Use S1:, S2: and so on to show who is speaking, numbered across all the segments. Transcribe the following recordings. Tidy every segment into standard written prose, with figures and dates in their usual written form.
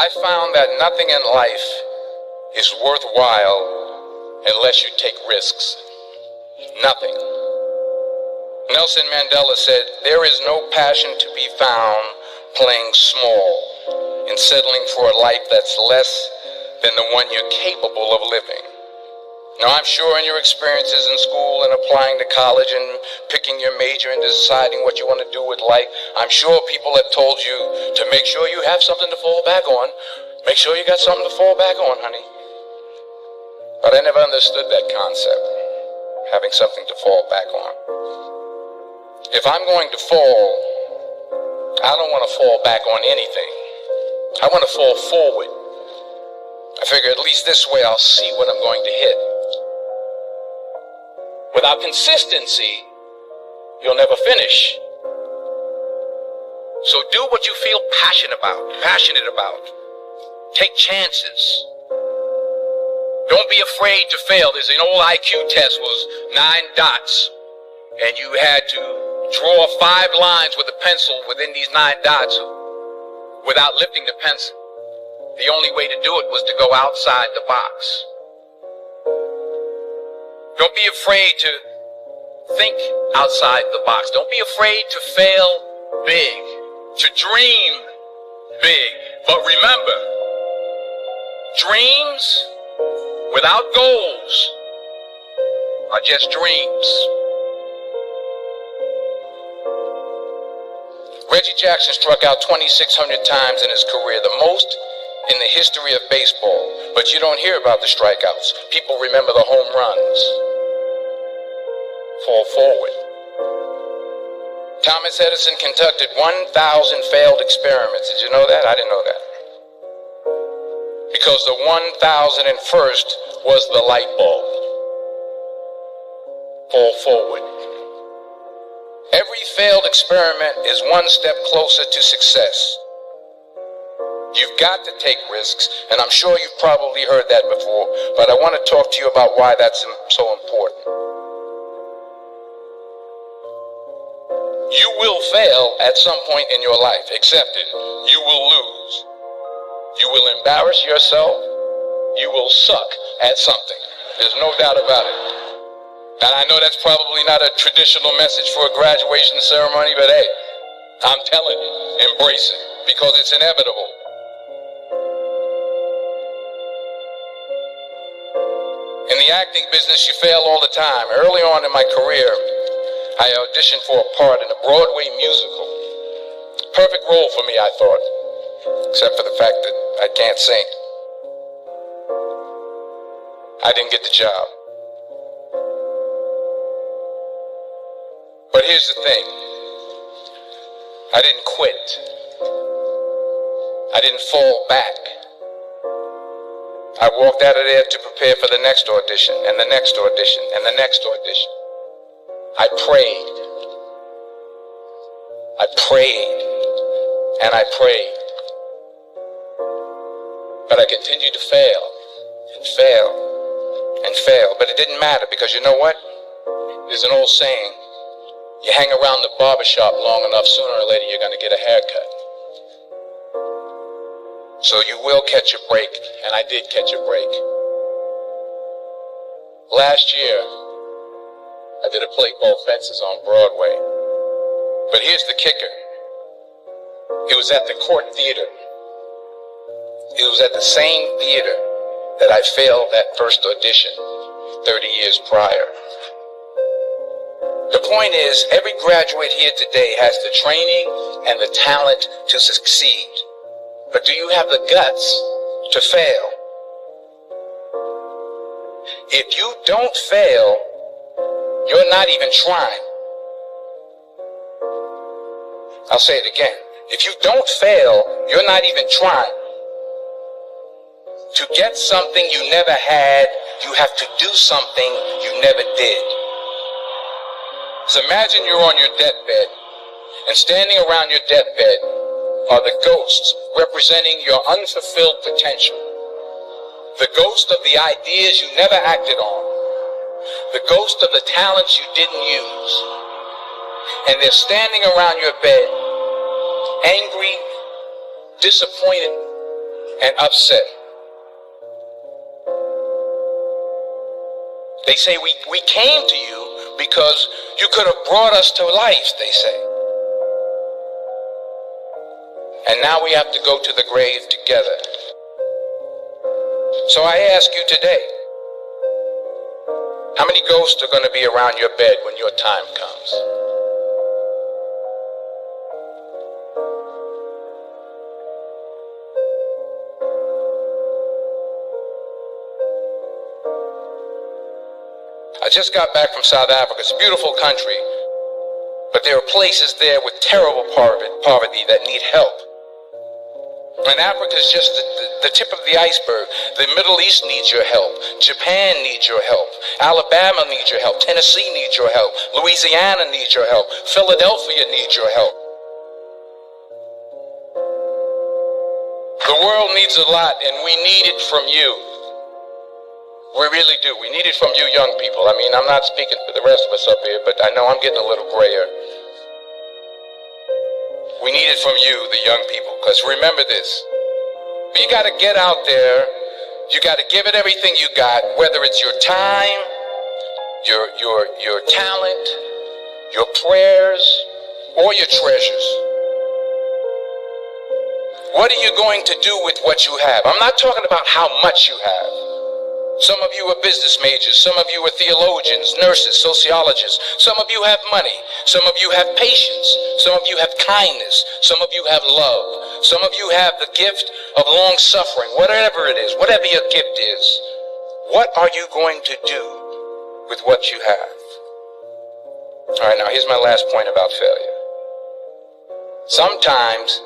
S1: I found that nothing in life is worthwhile unless you take risks. Nothing. Nelson Mandela said, "There is no passion to be found playing small and settling for a life that's less than the one you're capable of living." Now, I'm sure in your experiences in school and applying to college and picking your major and deciding what you want to do with life, I'm sure people have told you to make sure you have something to fall back on. Make sure you got something to fall back on, honey. But I never understood that concept, having something to fall back on. If I'm going to fall, I don't want to fall back on anything. I want to fall forward. I figure at least this way I'll see what I'm going to hit. Without consistency, you'll never finish. So do what you feel passionate about. Take chances. Don't be afraid to fail. There's an old IQ test, was 9 dots, and you had to draw 5 lines with a pencil within these 9 dots without lifting the pencil. The only way to do it was to go outside the box. Don't be afraid to think outside the box. Don't be afraid to fail big, to dream big. But remember, dreams without goals are just dreams. Reggie Jackson struck out 2,600 times in his career, the most in the history of baseball. But you don't hear about the strikeouts. People remember the home runs. Fall forward. Thomas Edison conducted 1,000 failed experiments. Did you know that? I didn't know that. Because the 1,001st was the light bulb. Fall forward. Every failed experiment is one step closer to success. You've got to take risks, and I'm sure you've probably heard that before, but I want to talk to you about why that's so important. You will fail at some point in your life. Accept it. You will lose. You will embarrass yourself. You will suck at something. There's no doubt about it. And I know that's probably not a traditional message for a graduation ceremony, but hey, I'm telling you, embrace it, because it's inevitable. In the acting business, you fail all the time. Early on in my career, I auditioned for a part in a Broadway musical. Perfect role for me, I thought, except for the fact that I can't sing. I didn't get the job. But here's the thing. I didn't quit. I didn't fall back. I walked out of there to prepare for the next audition, and the next audition, and the next audition. I prayed. I prayed. And I prayed. But I continued to fail, and fail, and fail. But it didn't matter, because you know what? There's an old saying. You hang around the barbershop long enough, sooner or later you're going to get a haircut. So you will catch a break, and I did catch a break. Last year, I did a play called Fences on Broadway. But here's the kicker. It was at the Court Theater. It was at the same theater that I failed that first audition 30 years prior. The point is, every graduate here today has the training and the talent to succeed. But do you have the guts to fail? If you don't fail, you're not even trying. I'll say it again. If you don't fail, you're not even trying. To get something you never had, you have to do something you never did. So imagine you're on your deathbed, and standing around your deathbed are the ghosts representing your unfulfilled potential. The ghost of the ideas you never acted on. The ghost of the talents you didn't use. And they're standing around your bed, angry, disappointed, and upset. They say, we came to you because you could have brought us to life, they say. And now we have to go to the grave together. So I ask you today, how many ghosts are going to be around your bed when your time comes? I just got back from South Africa. It's a beautiful country, but there are places there with terrible poverty that need help. And Africa is just the tip of the iceberg. The Middle East needs your help. Japan needs your help. Alabama needs your help. Tennessee needs your help. Louisiana needs your help. Philadelphia needs your help. The world needs a lot, and we need it from you. We really do. We need it from you young people. I mean, I'm not speaking for the rest of us up here, but I know I'm getting a little grayer. We need it from you, the young people, because remember this. You got to get out there. You got to give it everything you got, whether it's your time, your talent, your prayers, or your treasures. What are you going to do with what you have? I'm not talking about how much you have. Some of you are business majors. Some of you are theologians, nurses, sociologists. Some of you have money. Some of you have patience. Some of you have kindness. Some of you have love. Some of you have the gift of long suffering. Whatever it is, whatever your gift is, what are you going to do with what you have? All right, now here's my last point about failure. Sometimes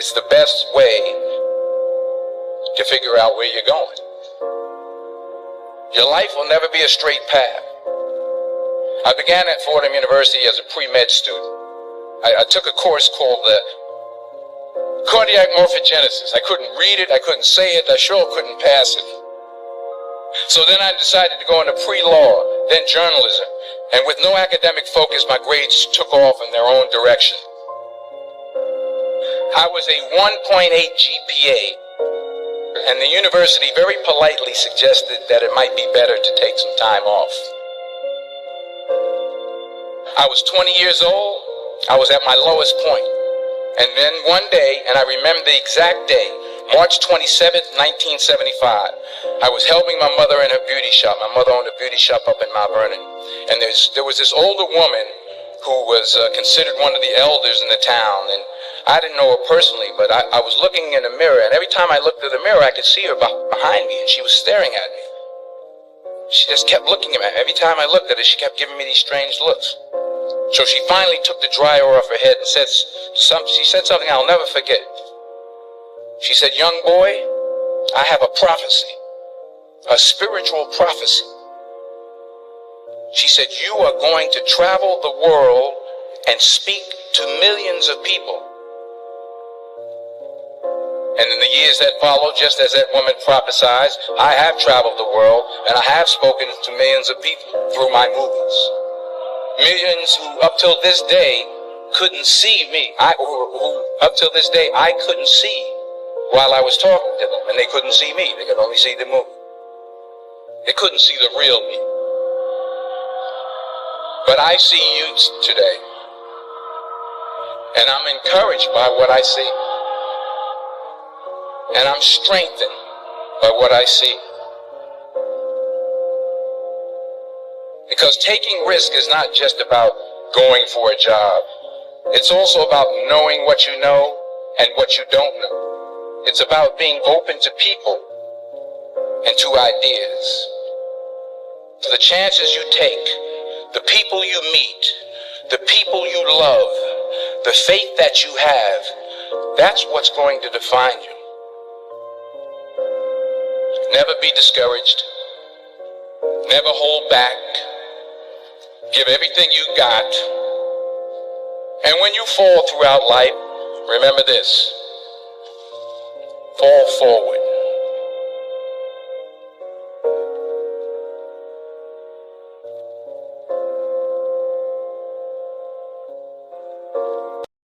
S1: it's the best way to figure out where you're going. Your life will never be a straight path. I began at Fordham University as a pre-med student. I took a course called cardiac morphogenesis. I couldn't read it, I couldn't say it, I sure couldn't pass it. So then I decided to go into pre-law, then journalism. And with no academic focus, my grades took off in their own direction. I was a 1.8 GPA. And the university very politely suggested that it might be better to take some time off. I was 20 years old. I was at my lowest point. And then one day, and I remember the exact day, March 27th, 1975, I was helping my mother in her beauty shop. My mother owned a beauty shop up in Mount Vernon. And there was this older woman who was considered one of the elders in the town. And I didn't know her personally, but I was looking in a mirror, and every time I looked through the mirror, I could see her behind me, and she was staring at me. She just kept looking at me. Every time I looked at her, she kept giving me these strange looks. So she finally took the dryer off her head and she said something I'll never forget. She said, "Young boy, I have a prophecy, a spiritual prophecy." She said, "You are going to travel the world and speak to millions of people." And in the years that followed, just as that woman prophesied, I have traveled the world and I have spoken to millions of people through my movies. Millions who up till this day couldn't see me. Who up till this day I couldn't see while I was talking to them, and they couldn't see me. They could only see the movie. They couldn't see the real me. But I see you today, and I'm encouraged by what I see. And I'm strengthened by what I see. Because taking risk is not just about going for a job. It's also about knowing what you know and what you don't know. It's about being open to people and to ideas. The chances you take, the people you meet, the people you love, the faith that you have, that's what's going to define you. Never be discouraged. Never hold back. Give everything you got. And when you fall throughout life, remember this: fall forward.